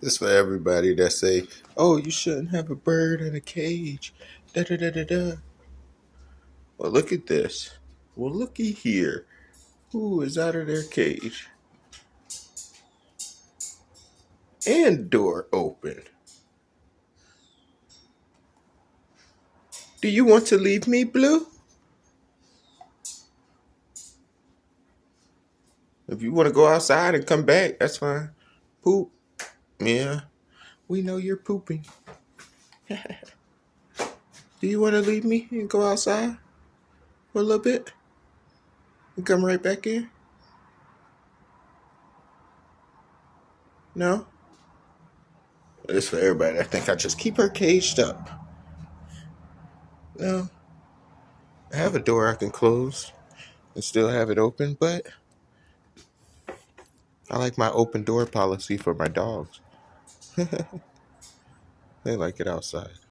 This for everybody that say, "Oh, you shouldn't have a bird in a cage." Da da da da da. Well, look at this. Well, looky here. Who is out of their cage? And door open. Do you want to leave me, Blue? If you want to go outside and come back, that's fine. Poop. Yeah. We know you're pooping. Do you want to leave me and go outside for a little bit? And come right back in? No? It's for everybody. I think I just keep her caged up. No. I have a door I can close and still have it open, but I like my open door policy for my dogs. They like it outside.